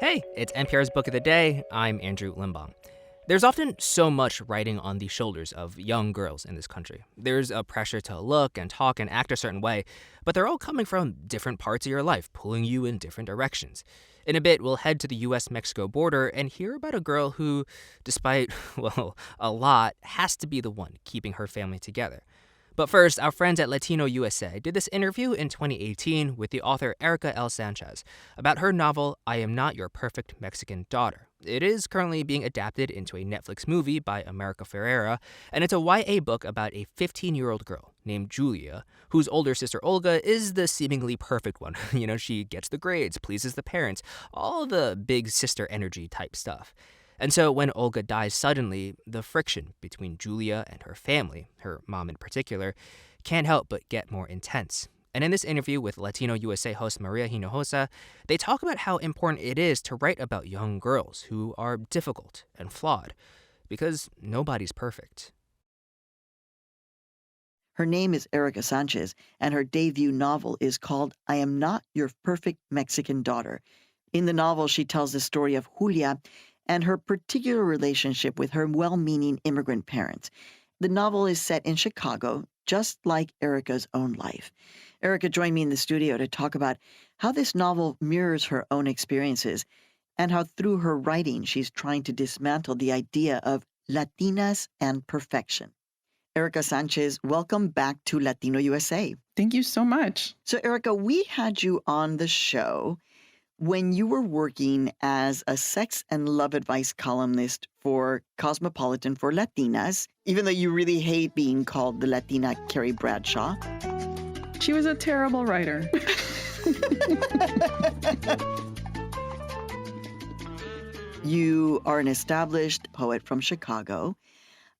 Hey, it's NPR's Book of the Day. I'm Andrew Limbong. There's often so much riding on the shoulders of young girls in this country. There's a pressure to look and talk and act a certain way, but they're all coming from different parts of your life, pulling you in different directions. In a bit, we'll head to the US-Mexico border and hear about a girl who, despite, well, a lot, has to be the one keeping her family together. But first, our friends at Latino USA did this interview in 2018 with the author Erika L. Sanchez about her novel, I Am Not Your Perfect Mexican Daughter. It is currently being adapted into a Netflix movie by America Ferrera, and it's a YA book about a 15-year-old girl named Julia, whose older sister Olga is the seemingly perfect one. She gets the grades, pleases the parents, all the big sister energy type stuff. And so when Olga dies suddenly, the friction between Julia and her family, her mom in particular, can't help but get more intense. And in this interview with Latino USA host Maria Hinojosa, they talk about how important it is to write about young girls who are difficult and flawed, because nobody's perfect. Her name is Erika Snchez, and her debut novel is called I Am Not Your Perfect Mexican Daughter. In the novel, she tells the story of Julia and her particular relationship with her well-meaning immigrant parents. The novel is set in Chicago, just like Erika's own life. Erika joined me in the studio to talk about how this novel mirrors her own experiences and how through her writing she's trying to dismantle the idea of Latinas and perfection. Erika Snchez, welcome back to Latino USA. Thank you so much. So, Erika, we had you on the show when you were working as a sex and love advice columnist for Cosmopolitan for Latinas, even though you really hate being called the Latina Carrie Bradshaw. She was a terrible writer. You are an established poet from Chicago,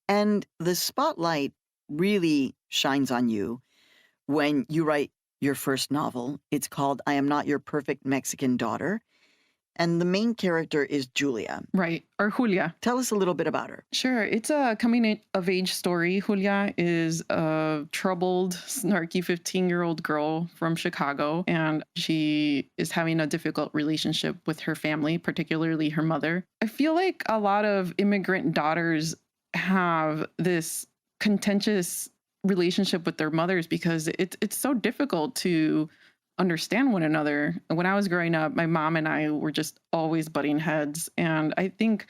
and the spotlight really shines on you when you write your first novel. It's called I Am Not Your Perfect Mexican Daughter, and the main character is Julia. Right, or Julia. Tell us a little bit about her. Sure, it's a coming-of-age story. Julia is a troubled, snarky 15-year-old girl from Chicago, and she is having a difficult relationship with her family, particularly her mother. I feel like a lot of immigrant daughters have this contentious relationship with their mothers because it's so difficult to understand one another. When I was growing up, my mom and I were just always butting heads. And I think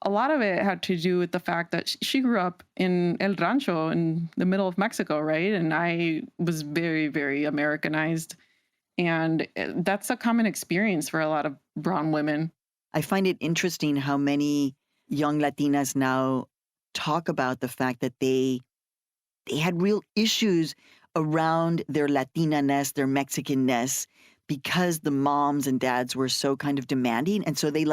a lot of it had to do with the fact that she grew up in El Rancho in the middle of Mexico, right? And I was very, very Americanized. And that's a common experience for a lot of brown women. I find it interesting how many young Latinas now talk about the fact that they had real issues around their Latina-ness, their Mexican-ness, because the moms and dads were so kind of demanding. And so they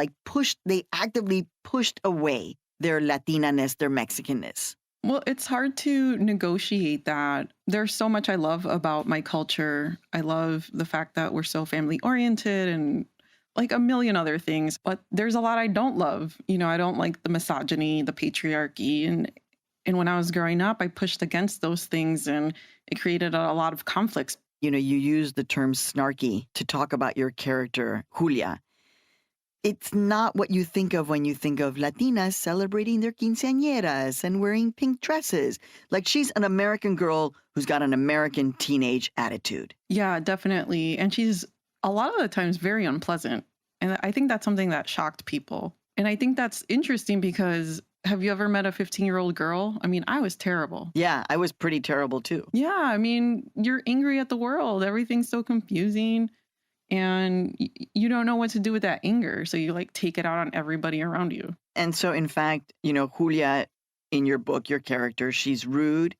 actively pushed away their Latina-ness, their Mexican-ness. Well, it's hard to negotiate that. There's so much I love about my culture. I love the fact that we're so family-oriented and like a million other things. But there's a lot I don't love. I don't like the misogyny, the patriarchy, and when I was growing up, I pushed against those things, and it created a lot of conflicts. You use the term snarky to talk about your character, Julia. It's not what you think of when you think of Latinas celebrating their quinceañeras and wearing pink dresses. Like, she's an American girl who's got an American teenage attitude. Yeah, definitely. And she's a lot of the times very unpleasant. And I think that's something that shocked people. And I think that's interesting because have you ever met a 15-year-old girl? I mean, I was terrible. Yeah, I was pretty terrible too. Yeah, I mean, you're angry at the world. Everything's so confusing. And you don't know what to do with that anger. So you take it out on everybody around you. And so, in fact, Julia, in your book, your character, she's rude.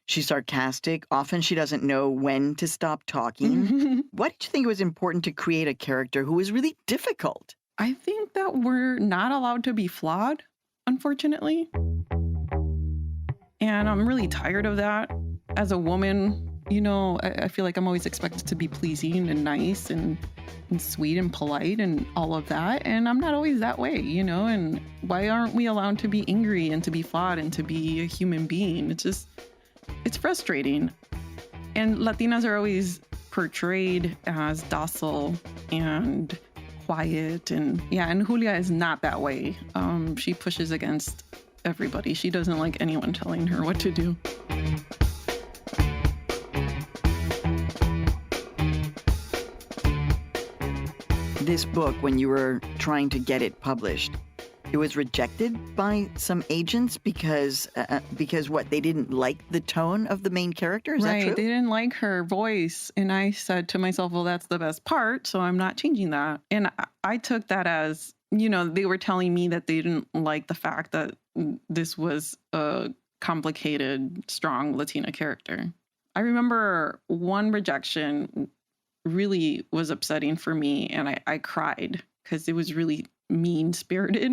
She's sarcastic. Often she doesn't know when to stop talking. Why did you think it was important to create a character who was really difficult? I think that we're not allowed to be flawed, unfortunately. And I'm really tired of that. As a woman, I feel like I'm always expected to be pleasing and nice and sweet and polite and all of that. And I'm not always that way, and why aren't we allowed to be angry and to be flawed and to be a human being? It's frustrating. And Latinas are always portrayed as docile and quiet. And Julia is not that way. She pushes against everybody. She doesn't like anyone telling her what to do. This book, when you were trying to get it published, it was rejected by some agents because what, they didn't like the tone of the main character? Is that true? Right, they didn't like her voice. And I said to myself, well, that's the best part, so I'm not changing that. And I took that as, they were telling me that they didn't like the fact that this was a complicated, strong Latina character. I remember one rejection really was upsetting for me, and I cried because it was really mean-spirited,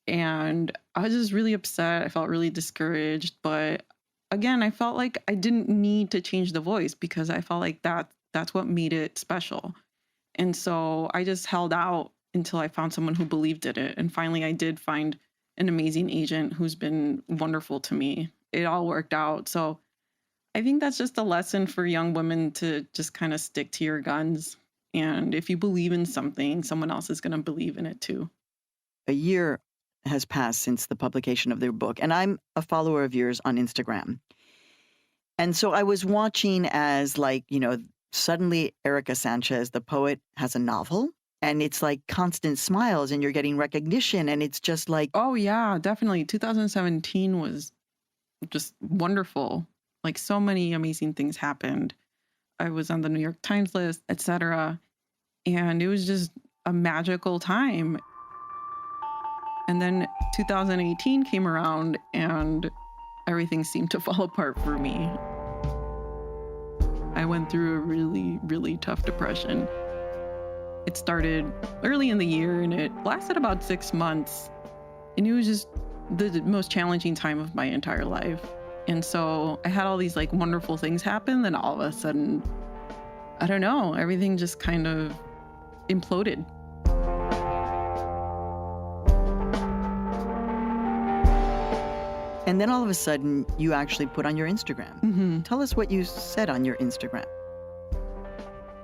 and I was just really upset. I felt really discouraged, but again, I felt like I didn't need to change the voice because I felt like that's what made it special. And so I just held out until I found someone who believed in it, and finally I did find an amazing agent who's been wonderful to me. It all worked out. So I think that's just a lesson for young women to just kind of stick to your guns. And if you believe in something, someone else is going to believe in it too. A year has passed since the publication of their book, and I'm a follower of yours on Instagram. And so I was watching as, suddenly Erika Snchez, the poet, has a novel, and it's like constant smiles, and you're getting recognition, and it's just like... Oh, yeah, definitely. 2017 was just wonderful. Like, so many amazing things happened. I was on the New York Times list, etc. And it was just a magical time. And then 2018 came around and everything seemed to fall apart for me. I went through a really, really tough depression. It started early in the year and it lasted about 6 months. And it was just the most challenging time of my entire life. And so I had all these wonderful things happen. Then all of a sudden, I don't know, everything just kind of imploded. And then all of a sudden, you actually put on your Instagram. Mm-hmm. Tell us what you said on your Instagram.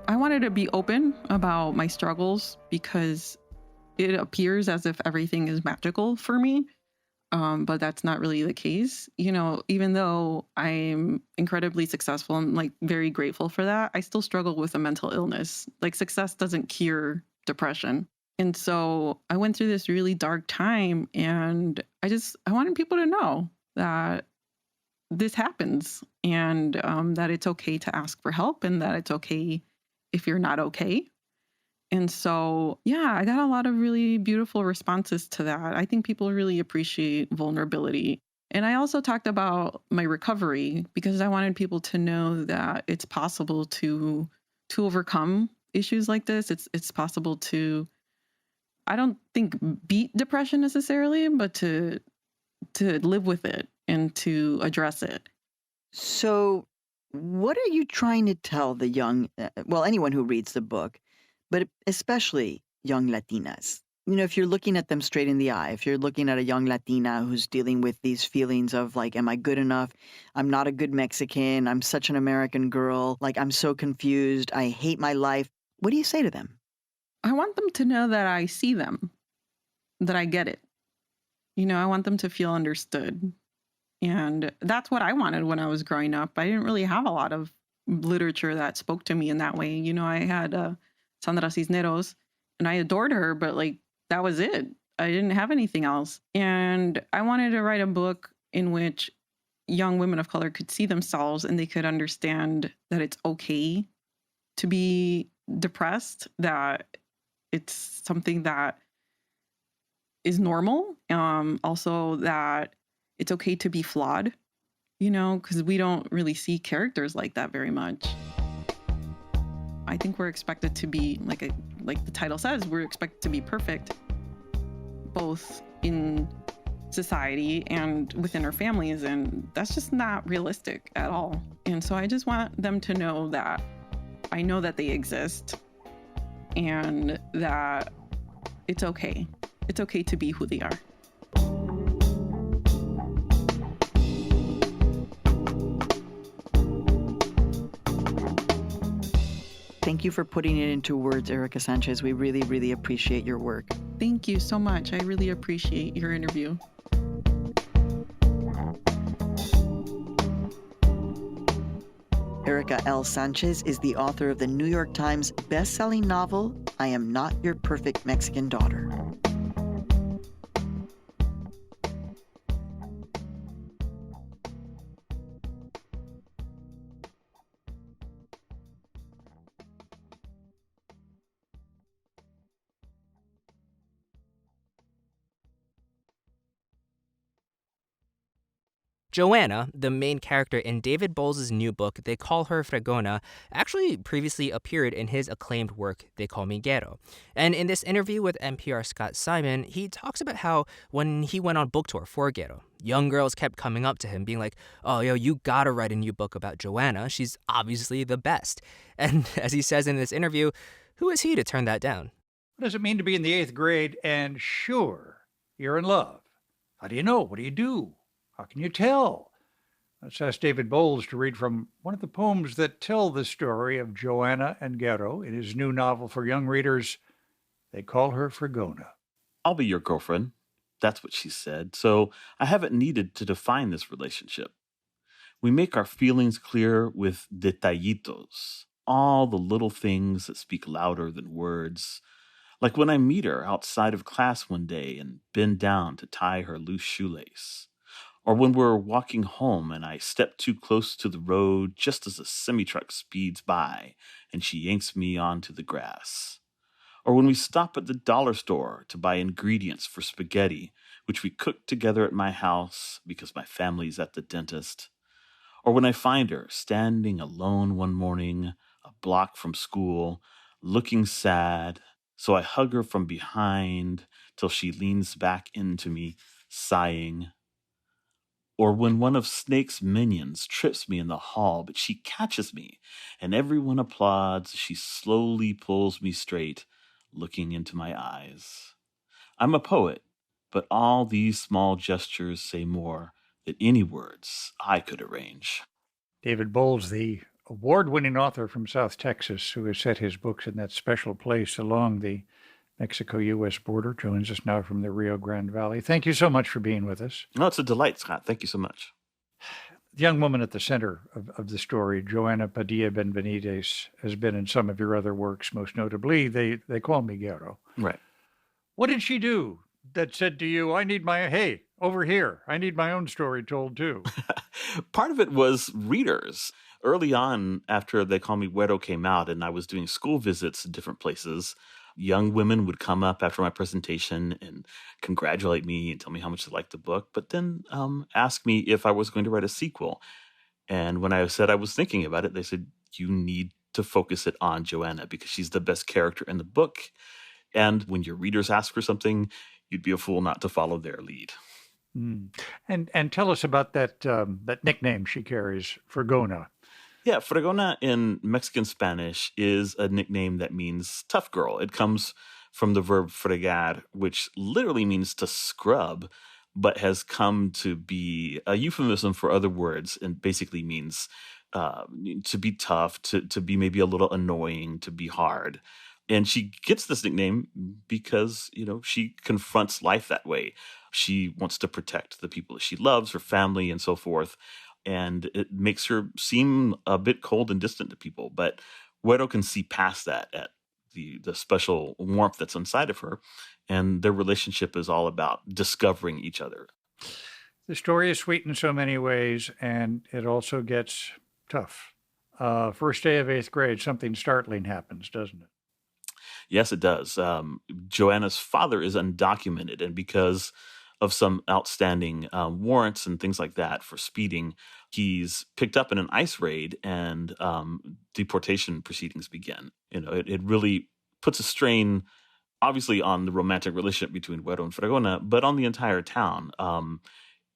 I wanted to be open about my struggles because it appears as if everything is magical for me. But that's not really the case. Even though I'm incredibly successful and very grateful for that, I still struggle with a mental illness. Success doesn't cure depression. And so I went through this really dark time and I wanted people to know that this happens and that it's okay to ask for help and that it's okay if you're not okay. And so, I got a lot of really beautiful responses to that. I think people really appreciate vulnerability. And I also talked about my recovery because I wanted people to know that it's possible to overcome issues like this. It's possible to, I don't think beat depression necessarily, but to live with it and to address it. So what are you trying to tell the young, anyone who reads the book, but especially young Latinas? If you're looking at them straight in the eye, if you're looking at a young Latina who's dealing with these feelings of am I good enough? I'm not a good Mexican. I'm such an American girl. I'm so confused. I hate my life. What do you say to them? I want them to know that I see them, that I get it. I want them to feel understood. And that's what I wanted when I was growing up. I didn't really have a lot of literature that spoke to me in that way. I had Sandra Cisneros, and I adored her, but that was it. I didn't have anything else. And I wanted to write a book in which young women of color could see themselves and they could understand that it's okay to be depressed, that it's something that is normal. Also that it's okay to be flawed, because we don't really see characters like that very much. I think we're expected to be, like the title says, we're expected to be perfect, both in society and within our families, and that's just not realistic at all. And so I just want them to know that I know that they exist and that it's okay. It's okay to be who they are. Thank you for putting it into words, Erika Snchez. We really, really appreciate your work. Thank you so much. I really appreciate your interview. Erika L. Sánchez is the author of the New York Times best-selling novel, I Am Not Your Perfect Mexican Daughter. Joanna, the main character in David Bowles' new book, They Call Her Fregona, actually previously appeared in his acclaimed work, They Call Me Ghetto. And in this interview with NPR Scott Simon, he talks about how when he went on book tour for Ghetto, young girls kept coming up to him being like, oh, yo, you gotta write a new book about Joanna. She's obviously the best. And as he says in this interview, who is he to turn that down? What does it mean to be in the 8th grade and sure, you're in love? How do you know? What do you do? How can you tell? Let's ask David Bowles to read from one of the poems that tell the story of Joanna and Ghetto in his new novel for young readers, They Call Her Fregona. I'll be your girlfriend. That's what she said. So I haven't needed to define this relationship. We make our feelings clear with detallitos, all the little things that speak louder than words. Like when I meet her outside of class one day and bend down to tie her loose shoelace. Or when we're walking home and I step too close to the road just as a semi-truck speeds by and she yanks me onto the grass. Or when we stop at the dollar store to buy ingredients for spaghetti, which we cook together at my house because my family's at the dentist. Or when I find her standing alone one morning, a block from school, looking sad, so I hug her from behind till she leans back into me, sighing. Or when one of Snake's minions trips me in the hall, but she catches me, and everyone applauds, she slowly pulls me straight, looking into my eyes. I'm a poet, but all these small gestures say more than any words I could arrange. David Bowles, the award-winning author from South Texas, who has set his books in that special place along the Mexico-U.S. border, joins us now from the Rio Grande Valley. Thank you so much for being with us. No, it's a delight, Scott. Thank you so much. The young woman at the center of the story, Joanna Padilla Benvenides, has been in some of your other works, most notably They Call Me Ghetto. Right. What did she do that said to you, I need hey, over here, I need my own story told too? Part of it was readers. Early on, after They Call Me Güero came out and I was doing school visits to different places, young women would come up after my presentation and congratulate me and tell me how much they liked the book, but then ask me if I was going to write a sequel. And when I said I was thinking about it, they said, you need to focus it on Joanna because she's the best character in the book. And when your readers ask for something, you'd be a fool not to follow their lead. Mm. And tell us about that nickname she carries, Fregona. Yeah, Fregona in Mexican Spanish is a nickname that means tough girl. It comes from the verb fregar, which literally means to scrub, but has come to be a euphemism for other words and basically means to be tough, to be maybe a little annoying, to be hard. And she gets this nickname because, she confronts life that way. She wants to protect the people that she loves, her family, and so forth. And it makes her seem a bit cold and distant to people. But Güero can see past that at the special warmth that's inside of her. And their relationship is all about discovering each other. The story is sweet in so many ways, and it also gets tough. First day of 8th grade, something startling happens, doesn't it? Yes, it does. Joanna's father is undocumented, and because of some outstanding warrants and things like that for speeding, he's picked up in an ICE raid, and deportation proceedings begin. It really puts a strain, obviously, on the romantic relationship between Güero and Fregona, but on the entire town.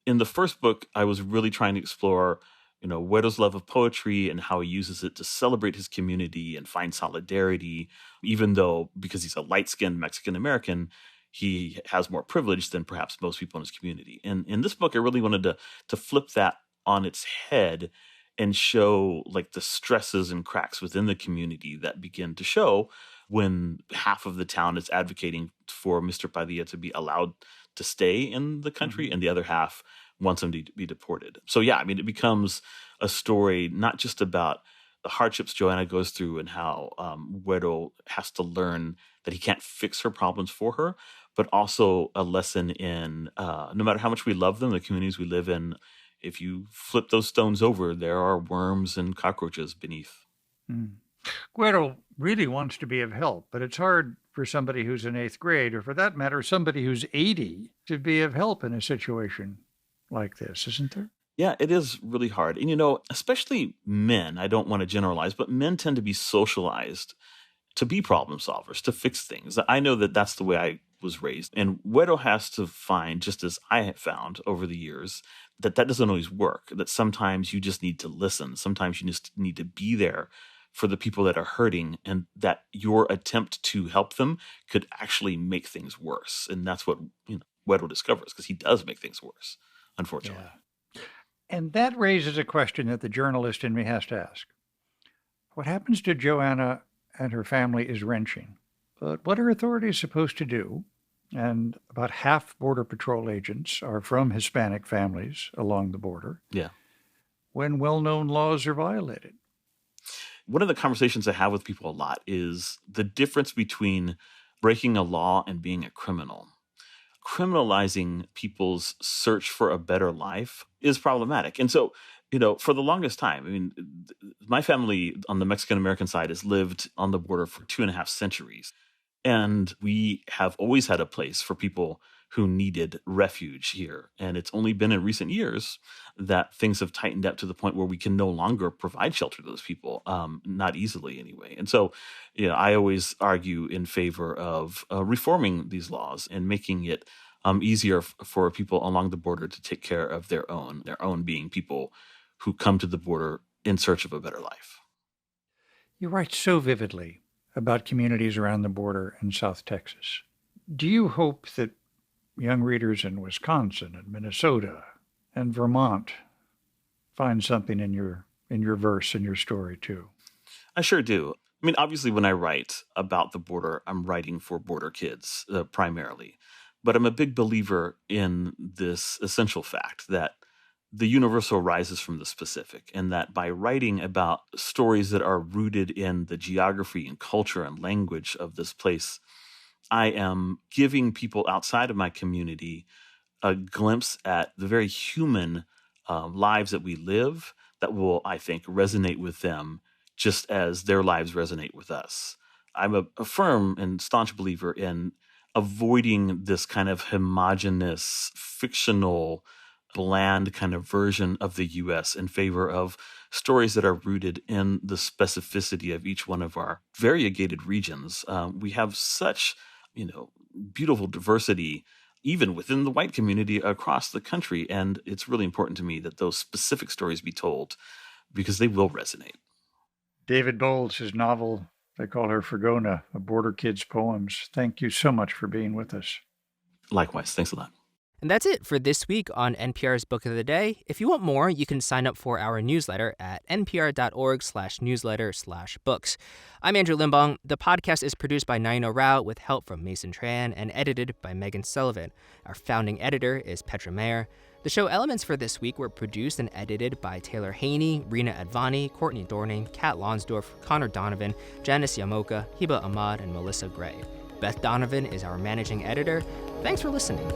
In the first book, I was really trying to explore Güero's love of poetry and how he uses it to celebrate his community and find solidarity, even though, because he's a light-skinned Mexican-American, he has more privilege than perhaps most people in his community. And in this book, I really wanted to flip that on its head and show like the stresses and cracks within the community that begin to show when half of the town is advocating for Mr. Padilla to be allowed to stay in the country and the other half wants him to be deported. So yeah, I mean, it becomes a story not just about the hardships Joanna goes through and how Güero has to learn that he can't fix her problems for her, but also a lesson in no matter how much we love them, the communities we live in, if you flip those stones over, there are worms and cockroaches beneath. Güero really wants to be of help, but it's hard for somebody who's in 8th grade, or for that matter, somebody who's 80, to be of help in a situation like this, isn't there? Yeah, it is really hard. And, especially men, I don't want to generalize, but men tend to be socialized to be problem solvers, to fix things. I know that that's the way I was raised. And Güero has to find, just as I have found over the years, that doesn't always work, that sometimes you just need to listen. Sometimes you just need to be there for the people that are hurting, and that your attempt to help them could actually make things worse. And that's what Güero discovers, because he does make things worse, unfortunately. Yeah. And that raises a question that the journalist in me has to ask. What happens to Joanna and her family is wrenching. But what are authorities supposed to do? And about half Border Patrol agents are from Hispanic families along the border. Yeah. When well-known laws are violated. One of the conversations I have with people a lot is the difference between breaking a law and being a criminal. Criminalizing people's search for a better life is problematic. And so, for the longest time, I mean, my family on the Mexican-American side has lived on the border for 2.5 centuries. And we have always had a place for people who needed refuge here. And it's only been in recent years that things have tightened up to the point where we can no longer provide shelter to those people, not easily anyway. And so, I always argue in favor of reforming these laws and making it easier for people along the border to take care of their own being people who come to the border in search of a better life. You write so vividly about communities around the border in South Texas. Do you hope that young readers in Wisconsin and Minnesota and Vermont find something in your verse and your story too? I sure do. I mean, obviously, when I write about the border, I'm writing for border kids primarily. But I'm a big believer in this essential fact that the universal rises from the specific, and that by writing about stories that are rooted in the geography and culture and language of this place, I am giving people outside of my community a glimpse at the very human lives that we live that will, I think, resonate with them just as their lives resonate with us. I'm a firm and staunch believer in avoiding this kind of homogenous, fictional, bland kind of version of the U.S. in favor of stories that are rooted in the specificity of each one of our variegated regions. We have such, beautiful diversity, even within the white community across the country. And it's really important to me that those specific stories be told because they will resonate. David Bowles, his novel, They Call Her Fregona, a Border Kid's Poems. Thank you so much for being with us. Likewise. Thanks a lot. And that's it for this week on NPR's Book of the Day. If you want more, you can sign up for our newsletter at npr.org/newsletter/books. I'm Andrew Limbong. The podcast is produced by Naino Rao with help from Mason Tran and edited by Megan Sullivan. Our founding editor is Petra Mayer. The show elements for this week were produced and edited by Taylor Haney, Rena Advani, Courtney Dorning, Kat Lonsdorf, Connor Donovan, Janice Yamoka, Hiba Ahmad, and Melissa Gray. Beth Donovan is our managing editor. Thanks for listening.